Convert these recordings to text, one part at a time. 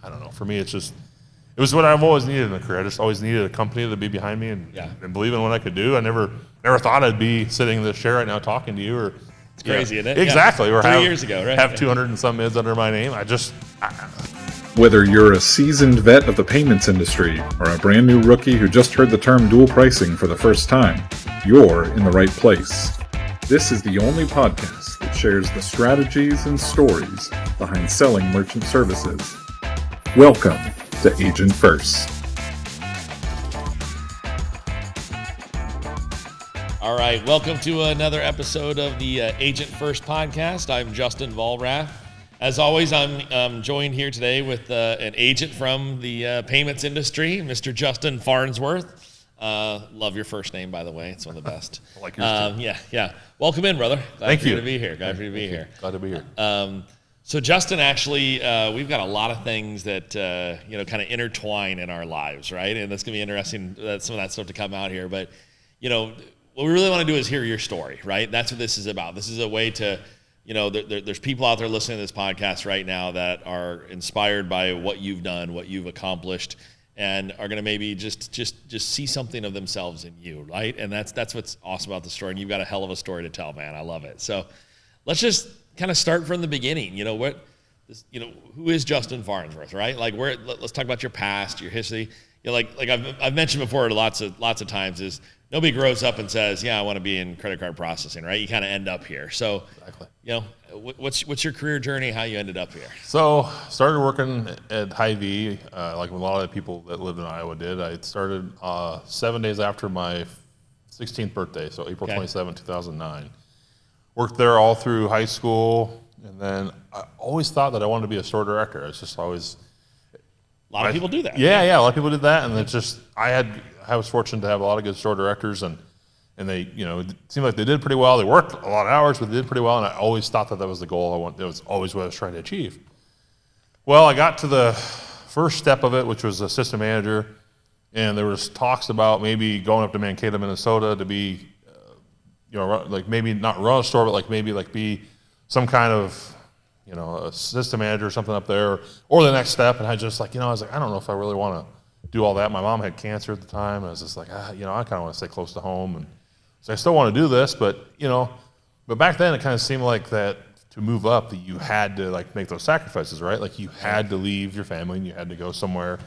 don't know. For me, it was what I've always needed in a career. I just always needed a company to be behind me and believe in what I could do. I never thought I'd be sitting in this chair right now talking to you. Or it's crazy, isn't it? Exactly. Yeah. Or 3 years ago, right? Have 200 and some mids under my name. Whether you're a seasoned vet of the payments industry or a brand new rookie who just heard the term dual pricing for the first time, you're in the right place. This is the only podcast that shares the strategies and stories behind selling merchant services. Welcome to AgentFirst. All right, welcome to another episode of the AgentFirst podcast. I'm Justin Farnsworth. As always, I'm joined here today with an agent from the payments industry, Mr. Justin Farnsworth. Love your first name, by the way. It's one of the best. I like yours too. Yeah. Welcome in, brother. Thank you. Glad to be here. Glad to be here. Glad to be here. So Justin, actually, we've got a lot of things that kind of intertwine in our lives, right? And that's gonna be interesting. Some of that stuff to come out here, but what we really want to do is hear your story, right? That's what this is about. This is a way to, there's people out there listening to this podcast right now that are inspired by what you've done, what you've accomplished, and are going to maybe just see something of themselves in you, right? And that's what's awesome about the story. And you've got a hell of a story to tell, man. I love it. So let's just kind of start from the beginning. Who is Justin Farnsworth, right? Like, let's talk about your past, your history. Like I've mentioned before, lots of times is nobody grows up and says, "Yeah, I want to be in credit card processing," right? You kind of end up here. So, exactly. What's your career journey? How you ended up here? So, started working at Hy-Vee, like a lot of the people that lived in Iowa did. I started 7 days after my 16th birthday, so April 27, 2009. Worked there all through high school, and then I always thought that I wanted to be a store director. It's just always... A lot of people do that. Yeah, a lot of people did that, and it's just I was fortunate to have a lot of good store directors, and they, it seemed like they did pretty well. They worked a lot of hours, but they did pretty well, and I always thought that was the goal. That was always what I was trying to achieve. Well, I got to the first step of it, which was assistant manager, and there was talks about maybe going up to Mankato, Minnesota to be, like maybe not run a store, but maybe be some kind of a system manager or something up there, or the next step. And I just I was like, I don't know if I really want to do all that. My mom had cancer at the time. I was just like, I kind of want to stay close to home. And so I still want to do this, but back then it kind of seemed like that to move up that you had to make those sacrifices, right? Like you had to leave your family and you had to go somewhere,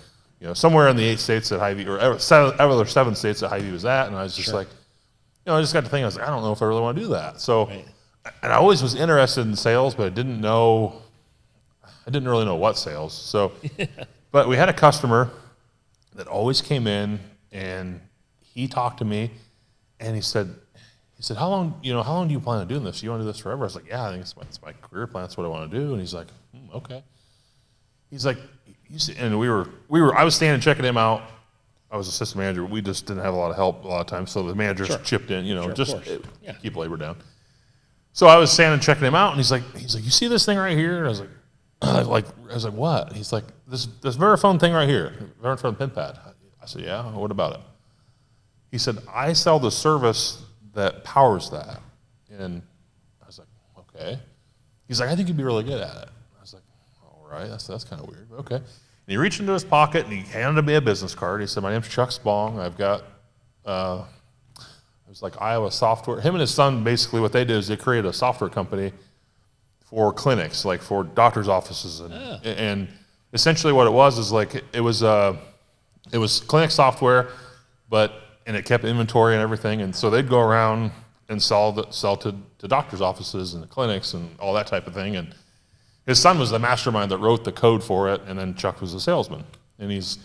somewhere in the 8 states that Hy-Vee, or other 7 states that Hy-Vee was at. And I was just I just got to think, I was like, I don't know if I really want to do that. So. Right. And I always was interested in sales, but I didn't really know what sales. So, but we had a customer that always came in, and he talked to me, and he said, how long do you plan on doing this? You want to do this forever? I was like, yeah, I think it's my career plan. That's what I want to do. And he's like, okay. He's like, and I was standing checking him out. I was assistant manager. We just didn't have a lot of help a lot of times, so the managers chipped in, keep labor down. So I was standing checking him out, and he's like, you see this thing right here? And I was like, what? He's like, this Verifone thing right here, Verifone pin pad. I said, yeah. What about it? He said, I sell the service that powers that. And I was like, okay. He's like, I think you'd be really good at it. I was like, all right, that's kind of weird. Okay. And he reached into his pocket and he handed me a business card. He said, my name's Chuck Spong. I've got. It was like Iowa Software. Him and his son, basically what they did is they created a software company for clinics, like for doctors' offices. And essentially what it was is it was clinic software, and it kept inventory and everything. And so they'd go around and sell to doctors' offices and the clinics and all that type of thing. And his son was the mastermind that wrote the code for it, and then Chuck was the salesman. And he's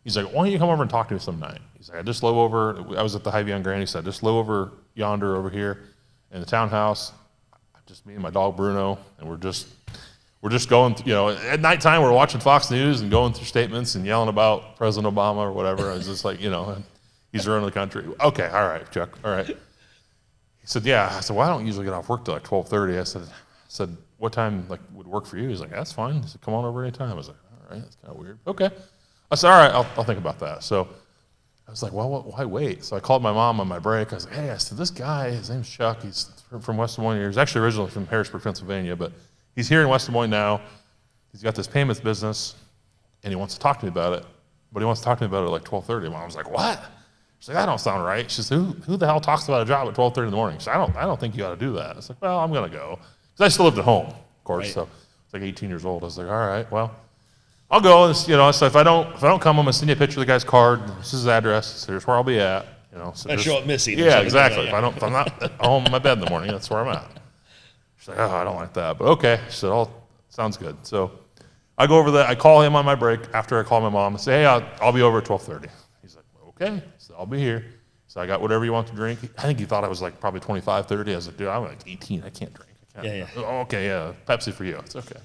like, why don't you come over and talk to me some night? He's like, I was at the Hy-Vee on Grand. He said, I just live over yonder over here in the townhouse. Just me and my dog Bruno, and we're just going, at nighttime we're watching Fox News and going through statements and yelling about President Obama or whatever. I was just like, he's running the country. Okay, all right, Chuck, all right. He said, yeah. I said, well, I don't usually get off work till 12:30. I said, what time would work for you? He's like, that's fine. He said, come on over anytime. I was like, all right, that's kind of weird. Okay. I said, all right, I'll think about that. So I was like, well, why wait? So I called my mom on my break. I was like, hey, I said, this guy, his name's Chuck. He's from West Des Moines. He's actually originally from Harrisburg, Pennsylvania, but he's here in West Des Moines now. He's got this payments business. and he wants to talk to me about it, but he wants to talk to me about it at like 12:30. My mom's like, what? She's like, that don't sound right. She said, who the hell talks about a job at 12:30 in the morning? She said, I don't think you ought to do that. I was like, well, I'm going to go. Because I still lived at home, of course. Right. So I was like 18 years old. I was like, all right, well, I'll go. So if I don't come, I'm going to send you a picture of the guy's card. This is his address. Here's where I'll be at. So I show up missing. Yeah, exactly. Like if I'm not at home in my bed in the morning, that's where I'm at. She's like, oh, I don't like that. But okay. She said, oh, sounds good. So I go over there. I call him on my break after I call my mom and say, hey, I'll be over at 12:30. He's like, okay. So I'll be here. So I got whatever you want to drink. I think he thought I was like probably 25, 30. I was like, dude, I'm like 18. I can't drink. Yeah. Oh, okay, yeah. Pepsi for you. It's okay.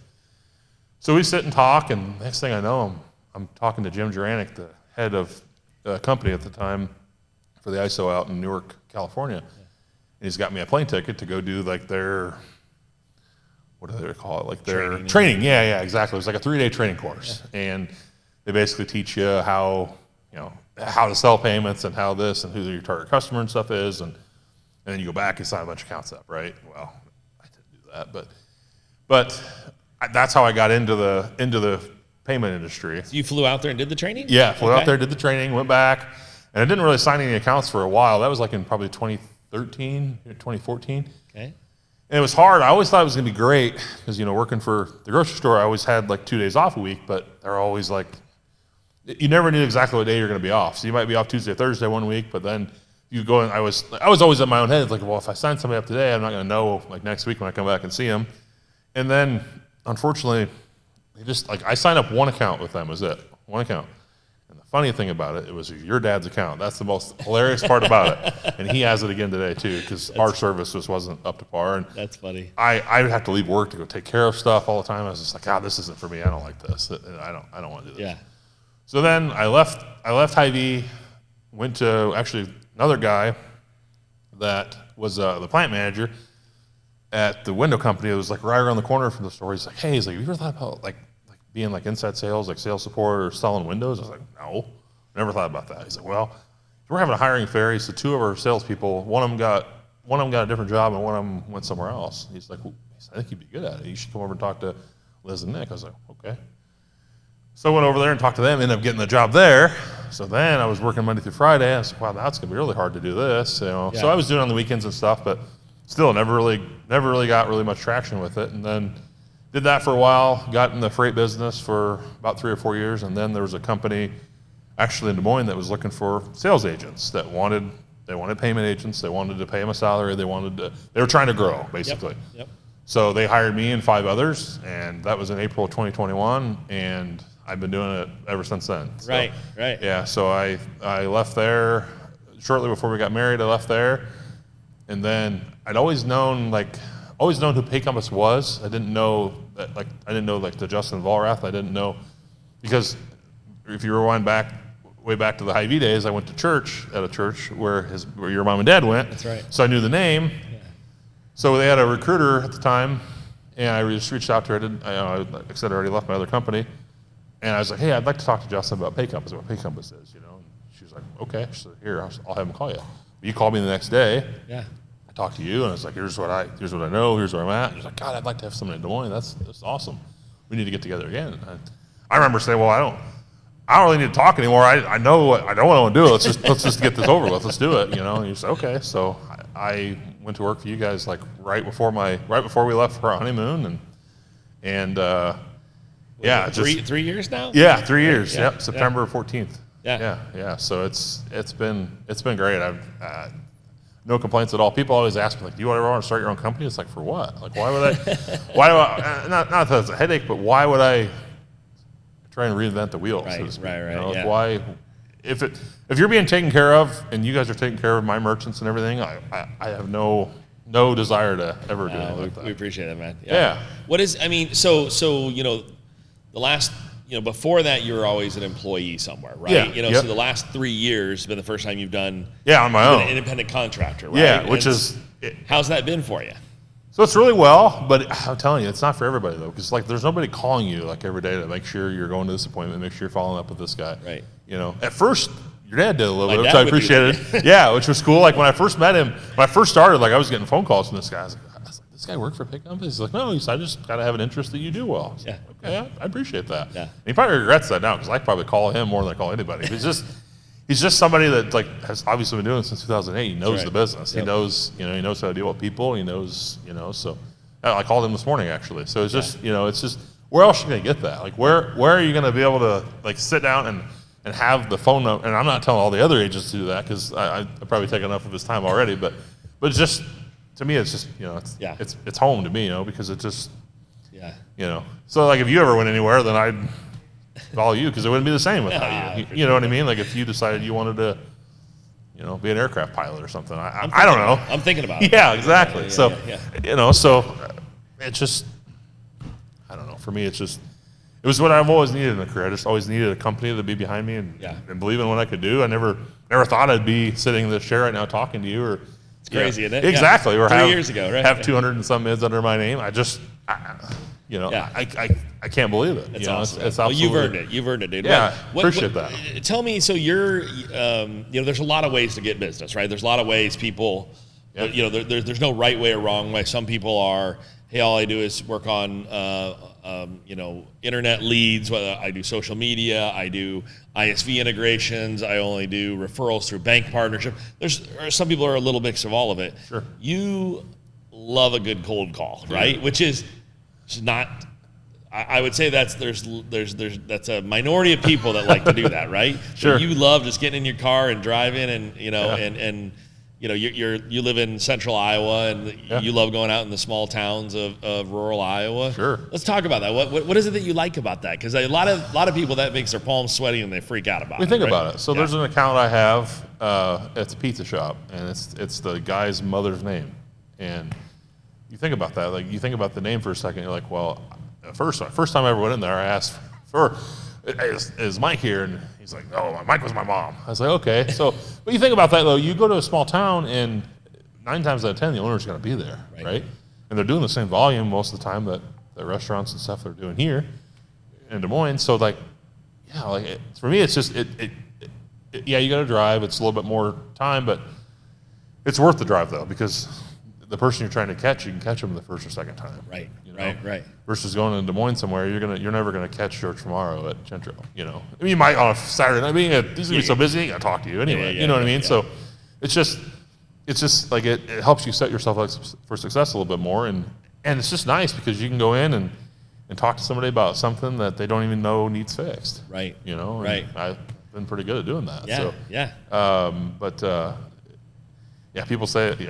So we sit and talk, and next thing I know, I'm talking to Jim Juranic, the head of the company at the time for the ISO out in Newark, California. And he's got me a plane ticket to go do like their, what do they call it? Like their training. Yeah, exactly. It was like a 3-day training course. Yeah. And they basically teach you how to sell payments and how this and who your target customer and stuff is. And then you go back and sign a bunch of accounts up, right? Well, I didn't do that, but that's how I got into the payment industry. So you flew out there and did the training? Yeah, flew out there, did the training, went back, and I didn't really sign any accounts for a while. That was like in probably 2013, 2014. Okay. And it was hard. I always thought it was going to be great because, working for the grocery store, I always had like 2 days off a week, but they're always like, you never knew exactly what day you're going to be off. So you might be off Tuesday, Thursday one week, but then you go and I was always in my own head, like, well, if I sign somebody up today, I'm not going to know like next week when I come back and see them. And then, unfortunately, they just I signed up one account with them. Was it one account? And the funny thing about it was your dad's account. That's the most hilarious part about it. And he has it again today too, because our service just wasn't up to par. And that's funny. I would have to leave work to go take care of stuff all the time. I was just like, this isn't for me. I don't like this. I don't want to do this. Yeah. So then I left Hy-Vee, went to actually another guy that was the plant manager at the window company. It was like right around the corner from the store. He's like, hey, have you ever thought about like being like inside sales, like sales support or selling windows? I was like, no, never thought about that. He's like, well, we're having a hiring fair. So 2 of our salespeople, one of them got a different job and one of them went somewhere else. He's like, I think you'd be good at it. You should come over and talk to Liz and Nick. I was like, okay. So I went over there and talked to them, ended up getting the job there. So then I was working Monday through Friday. I was like, wow, that's going to be really hard to do this. Yeah. So I was doing it on the weekends and stuff, but still never really got really much traction with it. And then did that for a while, got in the freight business for about 3 or 4 years. And then there was a company actually in Des Moines that was looking for sales agents that wanted payment agents. They wanted to pay them a salary. They were trying to grow, basically. Yep. So they hired me and 5 others, and that was in April of 2021. And I've been doing it ever since then. So, right. Yeah, so I left there shortly before we got married. I left there, and then I'd always known who PayCompass was. I didn't know the Justin Farnsworth. I didn't know, because if you rewind way back to the Hy-Vee days, I went to church where your mom and dad went. That's right. So I knew the name. Yeah. So they had a recruiter at the time, and I just reached out to her. Like I said, I already left my other company. And I was like, hey, I'd like to talk to Justin about PayCompass, what PayCompass is, And she was like, okay. She said, here, I'll have him call you. You called me the next day. Yeah. I talked to you, and I was like, here's what I know, here's where I'm at. And he was like, God, I'd like to have someone in Des Moines. That's awesome. We need to get together again. And I remember saying, well, I don't really need to talk anymore. I know what I don't want to do. Let's just get this over with. Let's do it. And he said, okay. So I went to work for you guys like right before we left for our honeymoon, and. Yeah, 3 years now. Yeah, 3 years. Yeah. Yep, September 14th. Yeah. So it's been great. I've no complaints at all. People always ask me like, do you ever want to start your own company? It's like, for what? Like, why would I? Why do I? Not that it's a headache, but why would I try and reinvent the wheel? Right. So to speak? Right. Why? If you're being taken care of and you guys are taking care of my merchants and everything, I have no desire to ever do anything like that. We appreciate that, man. Yeah. What is? I mean, so the last, before that, you were always an employee somewhere, right? Yeah. So the last 3 years has been the first time you've done on my own an independent contractor, right? Yeah, which is how's that been for you? So it's really well, but I'm telling you, it's not for everybody though, because like there's nobody calling you like every day to make sure you're going to this appointment, make sure you're following up with this guy. Right. At first your dad did a little bit, which dad I would do appreciated. Yeah, which was cool. Like when I first met him, when I first started, like I was getting phone calls from this guy. I was like, this guy work for PayCompass? He's like, no, I just got to have an interest that you do well. Yeah. Like, okay, I appreciate that. Yeah. And he probably regrets that now because I probably call him more than I call anybody. He's just somebody that like has obviously been doing it since 2008. He knows the business. Yep. He knows, he knows how to deal with people. He knows, so I called him this morning actually. So it's just, it's just, where else are you going to get that? Like where are you going to be able to like sit down and have the phone number? And I'm not telling all the other agents to do that because I probably take enough of his time already, but just, to me, it's just, it's home to me, because it just, So like if you ever went anywhere, then I'd follow you because it wouldn't be the same without you. You know what I mean? Like if you decided you wanted to, be an aircraft pilot or something. I don't know. I'm thinking about it. Yeah, exactly. So it's just, I don't know. For me, it's just, it was what I've always needed in a career. I just always needed a company to be behind me and believe in what I could do. I never thought I'd be sitting in this chair right now talking to you or. It's crazy, isn't it? Exactly. Yeah. Or 3 years ago, right? Have 200 and some mids under my name. I can't believe it. It's awesome. It's well, absolutely. you've earned it, dude. Yeah, appreciate that. Tell me, so you're, there's a lot of ways to get business, right? There's a lot of ways people, there's no right way or wrong way. Some people are, hey, all I do is work on, internet leads. Whether I do social media, I do ISV integrations, I only do referrals through bank partnership. Some people are a little mix of all of it. Sure. You love a good cold call, right? Yeah. Which is not. I would say that's a minority of people that like to do that, right? Sure. So you love just getting in your car and driving, and you live in central Iowa, and you love going out in the small towns of rural Iowa. Sure. Let's talk about that. What is it that you like about that? Because a lot of people, that makes their palms sweaty and they freak out about it. Think about it. So there's an account I have. It's a pizza shop, and it's the guy's mother's name. And you think about that. Like you think about the name for a second. You're like, well, first time I ever went in there, I asked for, is Mike here? And he's like, no, Mike was my mom. I was like, okay. So, but you think about that though. You go to a small town, and 9 times out of 10, the owner's going to be there, right? And they're doing the same volume most of the time that the restaurants and stuff are doing here in Des Moines. So, for me, it's just you got to drive. It's a little bit more time, but it's worth the drive though because the person you're trying to catch, you can catch them the first or second time. Right. Right. Versus going to Des Moines somewhere, you're never gonna catch George tomorrow at Gentro. I mean, you might on a Saturday night. He's gonna be so busy, he gotta talk to you anyway. You know what I mean? Yeah. So it's just like it helps you set yourself up for success a little bit more, and it's just nice because you can go in and talk to somebody about something that they don't even know needs fixed. Right. Right. I've been pretty good at doing that. Yeah. So, yeah. People say, you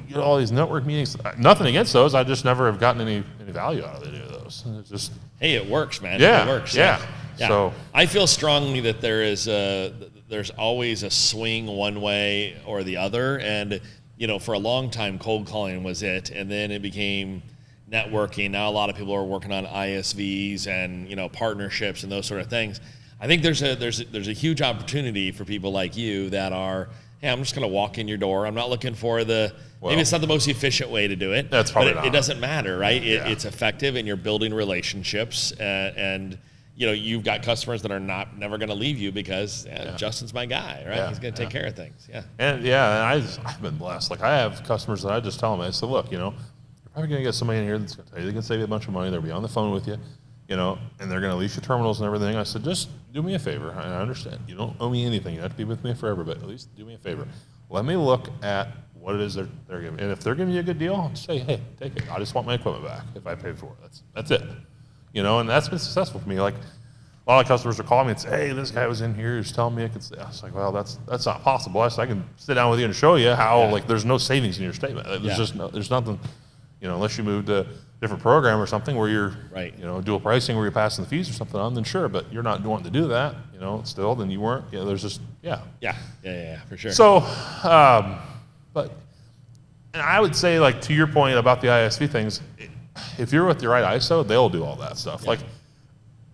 get all these network meetings. Nothing against those. I just never have gotten any value out of any of those. It's just, hey, it works, man. Yeah, it works. Yeah. So I feel strongly that there's always a swing one way or the other, and for a long time, cold calling was it, and then it became networking. Now a lot of people are working on ISVs and partnerships and those sort of things. I think there's a huge opportunity for people like you that are, hey, I'm just going to walk in your door. I'm not looking for maybe it's not the most efficient way to do it. That's probably but it doesn't matter, right? It's effective, and you're building relationships, and you've got customers that are never going to leave you because Justin's my guy, right? He's going to take care of things. Yeah. And I've been blessed. Like I have customers that I just tell them, I said, look, you're probably going to get somebody in here that's going to tell you they can save you a bunch of money. They'll be on the phone with you. And they're going to lease your terminals and everything. I said, just do me a favor. I understand. You don't owe me anything. You don't have to be with me forever, but at least do me a favor. Let me look at what it is they're giving. And if they're giving you a good deal, I'll say, hey, take it. I just want my equipment back if I paid for it. That's it. And that's been successful for me. Like a lot of customers are calling me and say, hey, this guy was in here. He's telling me I could. I was like, well, that's not possible. I said, I can sit down with you and show you how there's no savings in your statement. There's nothing, unless you move to different program or something where you're, dual pricing where you're passing the fees or something on, then sure, but you're not wanting to do that, still, then you weren't, there's just, Yeah, for sure. So, and I would say, like, to your point about the ISV things, if you're with the right ISO, they'll do all that stuff. Yeah.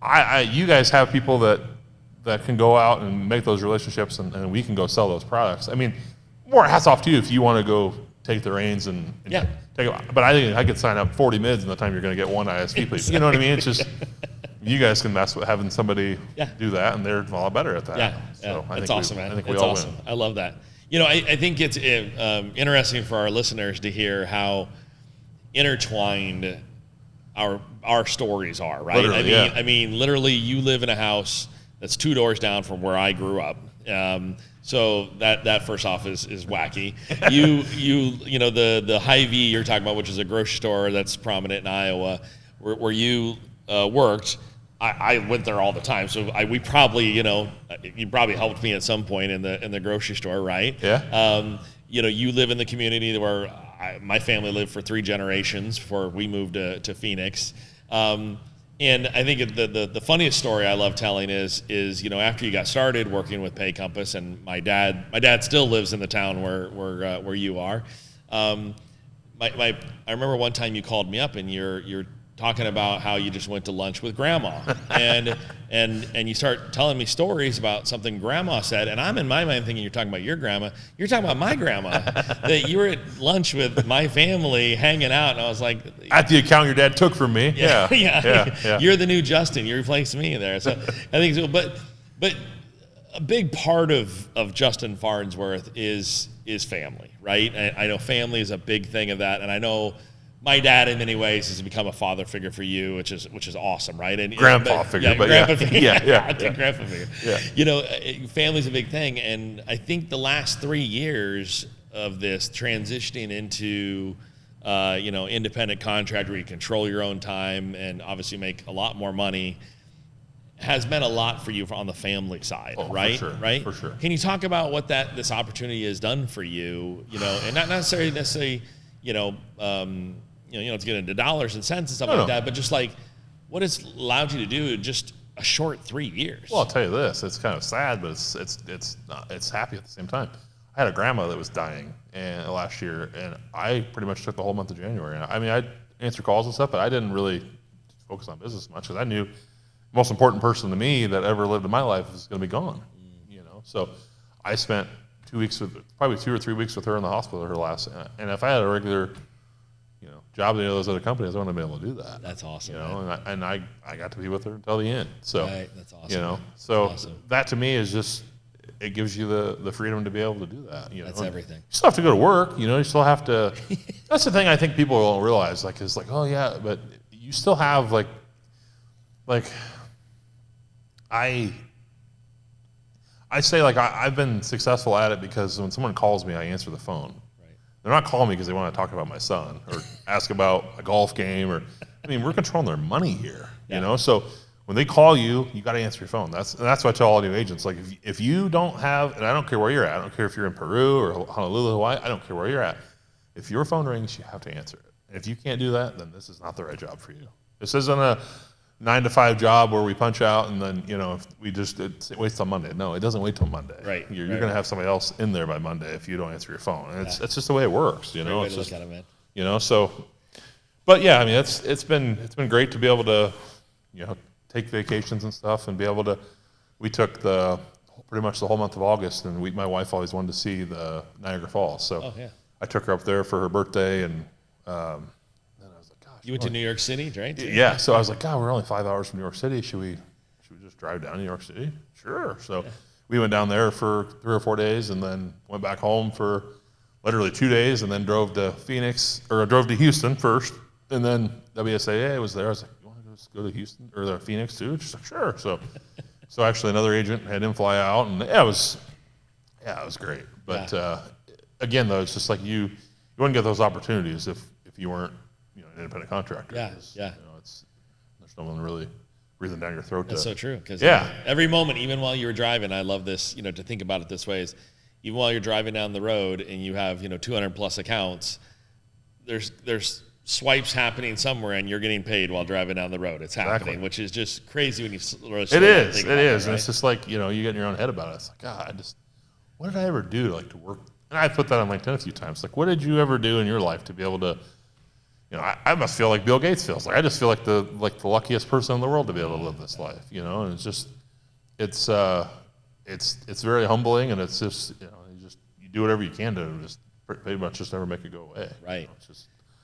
Like, you guys have people that can go out and make those relationships and we can go sell those products. I mean, more hats off to you if you want to go take the reins and take it. But I think I could sign up 40 mids in the time you're going to get one ISV, please. You know what I mean? It's just you guys can mess with having somebody do that, and they're a lot better at that. Yeah, so I it's think awesome, man. I think it's we all awesome. win. I love that. I think it's interesting for our listeners to hear how intertwined our stories are, right? Literally, I mean, literally, you live in a house that's 2 doors down from where I grew up. So that first off is wacky. You know the Hy-Vee you're talking about, which is a grocery store that's prominent in Iowa, where you worked. I went there all the time, so we probably, you probably helped me at some point in the grocery store, right? Yeah. You live in the community where my family lived for 3 generations before we moved to Phoenix. And I think the funniest story I love telling is after you got started working with PayCompass, and my dad still lives in the town where you are. I remember one time you called me up and you're talking about how you just went to lunch with grandma, and you start telling me stories about something grandma said, and I'm in my mind thinking you're talking about your grandma. You're talking about my grandma, that you were at lunch with my family hanging out, and I was like, at the account your dad took from me. Yeah. You're the new Justin. You replaced me there. So I think so, but a big part of Justin Farnsworth is family, right? I know family is a big thing of that, and I know my dad, in many ways, has become a father figure for you, which is awesome, right? And grandpa figure, grandpa figure. Yeah. Grandpa figure. Yeah. Family's a big thing, and I think the last 3 years of this transitioning into, independent contractor, where you control your own time and obviously make a lot more money, has meant a lot for you on the family side, right? For sure, right? for sure. Can you talk about what this opportunity has done for you? And not necessarily. To get into dollars and cents and stuff like that, but just like what it's allowed you to do in just a short 3 years. Well, I'll tell you this: it's kind of sad, but it's happy at the same time. I had a grandma that was dying last year, and I pretty much took the whole month of January. I mean, I'd answer calls and stuff, but I didn't really focus on business much because I knew the most important person to me that ever lived in my life was going to be gone. So I spent 2 weeks probably 2 or 3 weeks with her in the hospital. Her last, and if I had a regular job at any of those other companies, I wouldn't have been able to do that. That's awesome. And I got to be with her until the end. So right, that's awesome. So awesome. That to me is just, it gives you the freedom to be able to do that. That's everything. You still have to go to work. You still have to. That's the thing I think people don't realize. It's like, oh yeah, but you still have like I say I've been successful at it because when someone calls me, I answer the phone. They're not calling me because they want to talk about my son or ask about a golf game we're controlling their money here, So when they call you, you got to answer your phone. That's what I tell all new agents. Like if you don't have, and I don't care where you're at, I don't care if you're in Peru or Honolulu, Hawaii, I don't care where you're at. If your phone rings, you have to answer it. And if you can't do that, then this is not the right job for you. This isn't a 9-to-5 job where we punch out and then if we just it waits till Monday. No, it doesn't wait till Monday. Right. You're going to have somebody else in there by Monday if you don't answer your phone. And it's just the way it works. Great way to look at it, man. So, but yeah, I mean it's been great to be able to take vacations and stuff and be able to. We took pretty much the whole month of August, and my wife always wanted to see the Niagara Falls, so I took her up there for her birthday and. You went to New York City, right? Yeah. So I was like, God, we're only 5 hours from New York City. Should we just drive down to New York City? Sure. So we went down there for 3 or 4 days and then went back home for literally 2 days and then drove to Houston first. And then WSAA was there. I was like, you want to just go to Houston or the Phoenix too? She's like, sure. So actually another agent had him fly out, and it was great. But again, though, it's just like you wouldn't get those opportunities if you weren't an independent contractor. There's no one really breathing down your throat. That's so true. Because every moment, even while you were driving, I love this. To think about it this way is, even while you're driving down the road and you have 200 plus accounts, there's swipes happening somewhere, and you're getting paid while driving down the road. It's happening, which is just crazy when you really It is. It is. Right? And it's just like you get in your own head about it. It's like, God, what did I ever do to work? And I put that on LinkedIn a few times. Like, what did you ever do in your life to be able to? I must feel like Bill Gates feels. I just feel like the luckiest person in the world to be able to live this life. And it's just, it's very humbling, and it's just, you do whatever you can to just pretty much just never make it go away. Right.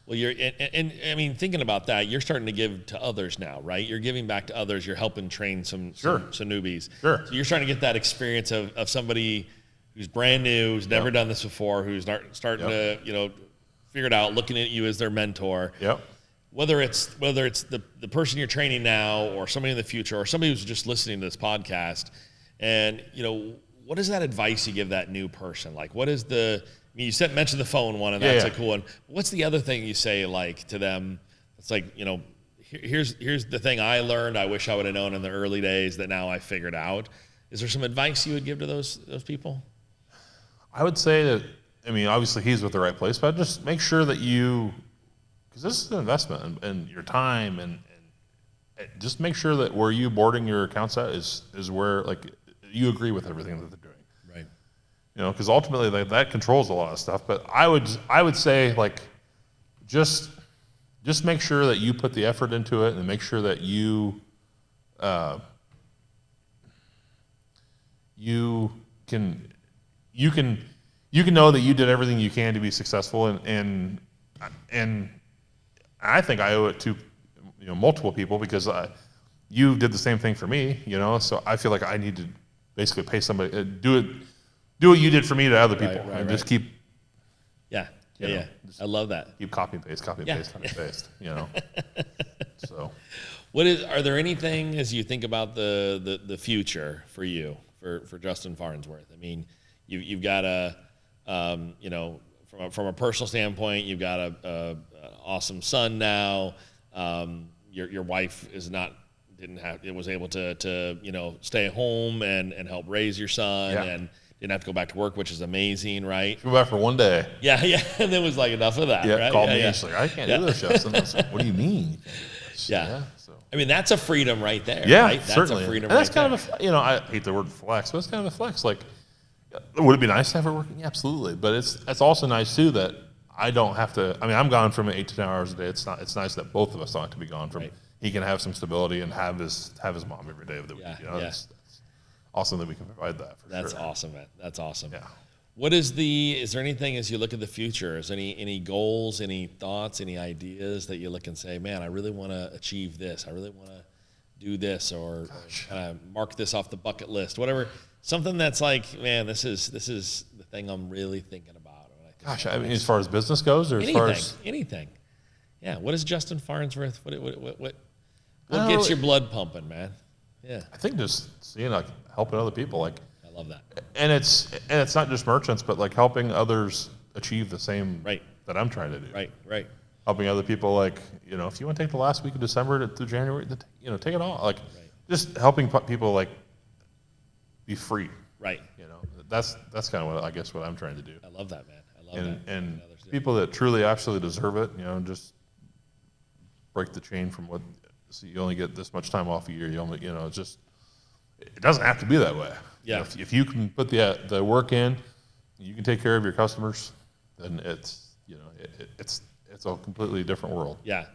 Well, you're, and I mean, thinking about that, you're starting to give to others now, right? You're giving back to others. You're helping train some newbies. Sure. So you're starting to get that experience of somebody who's brand new, who's never done this before, who's starting to, figured out, looking at you as their mentor. Yep. Whether it's the person you're training now, or somebody in the future, or somebody who's just listening to this podcast, and what is that advice you give that new person? Like, what is you mentioned the phone one, and that's a cool one. What's the other thing you say like to them? It's like, here's the thing I learned. I wish I would have known in the early days that now I figured out. Is there some advice you would give to those people? I would say that, obviously he's with the right place, but just make sure that because this is an investment and your time, and just make sure that where you boarding your accounts at is where like you agree with everything that they're doing. Right. Because ultimately that controls a lot of stuff. But I would say like just make sure that you put the effort into it, and make sure that you can know that you did everything you can to be successful, and I think I owe it to multiple people, because you did the same thing for me, so I feel like I need to basically pay somebody, do what you did for me to other people, and just keep I love that. Keep copy and paste, copy and paste. So are there anything, as you think about the future for you, for Justin Farnsworth? You've got from a personal standpoint, you've got a awesome son now. Your wife was able to stay home and help raise your son, and didn't have to go back to work, which is amazing, right? Go back for one day. Yeah, and then was like, enough of that, right? Called me and she's like, I can't do this, Justin. I was like, what do you mean? So. That's a freedom right there. Yeah, right? That's certainly. A freedom and that's right kind there. of I hate the word flex, but it's kind of a flex. Like, would it be nice to have her working? Yeah, absolutely. But it's also nice too that I don't have to. I'm gone from 8 to 10 hours a day. It's nice that both of us don't have to be gone from. Right. He can have some stability and have his mom every day of the week. That's awesome that we can provide that. That's awesome, man. That's awesome. Yeah. Is there anything, as you look at the future, is there any goals, any thoughts, any ideas that you look and say, man, I really want to achieve this. I really want to do this, or kind of mark this off the bucket list, whatever. Something that's like, man, this is the thing I'm really thinking about. Gosh, as far as business goes, or anything, as far as anything. Yeah. What is Justin Farnsworth? What gets your blood pumping, man? Yeah. I think just seeing like helping other people, like I love that. And it's not just merchants, but like helping others achieve the same that I'm trying to do. Right. Helping other people, like, if you want to take the last week of December to January, take it all. Like, just helping people like be free. Right. That's kind of what I'm trying to do. I love that, man. I love that. And people that truly absolutely deserve it, just break the chain from so you only get this much time off a year. You only, it's just, it doesn't have to be that way. Yeah. If you can put the work in, you can take care of your customers, then it's a completely different world. Yeah.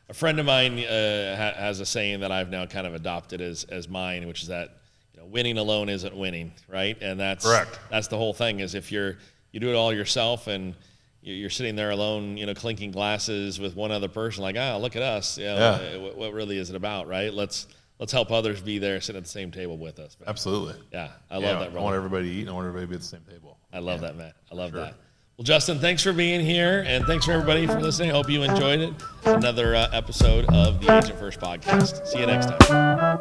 A friend of mine has a saying that I've now kind of adopted as mine, which is that winning alone isn't winning, right? And that's correct. That's the whole thing. Is if you do it all yourself and you're sitting there alone, clinking glasses with one other person, like, look at us. What really is it about, right? Let's help others be there, sitting at the same table with us. Man. Absolutely. Yeah, I love that, brother. I want everybody to eat, and I want everybody to be at the same table. I love that, man. I love that. Well, Justin, thanks for being here, and thanks for everybody for listening. I hope you enjoyed it. Another episode of the AgentFirst podcast. See you next time.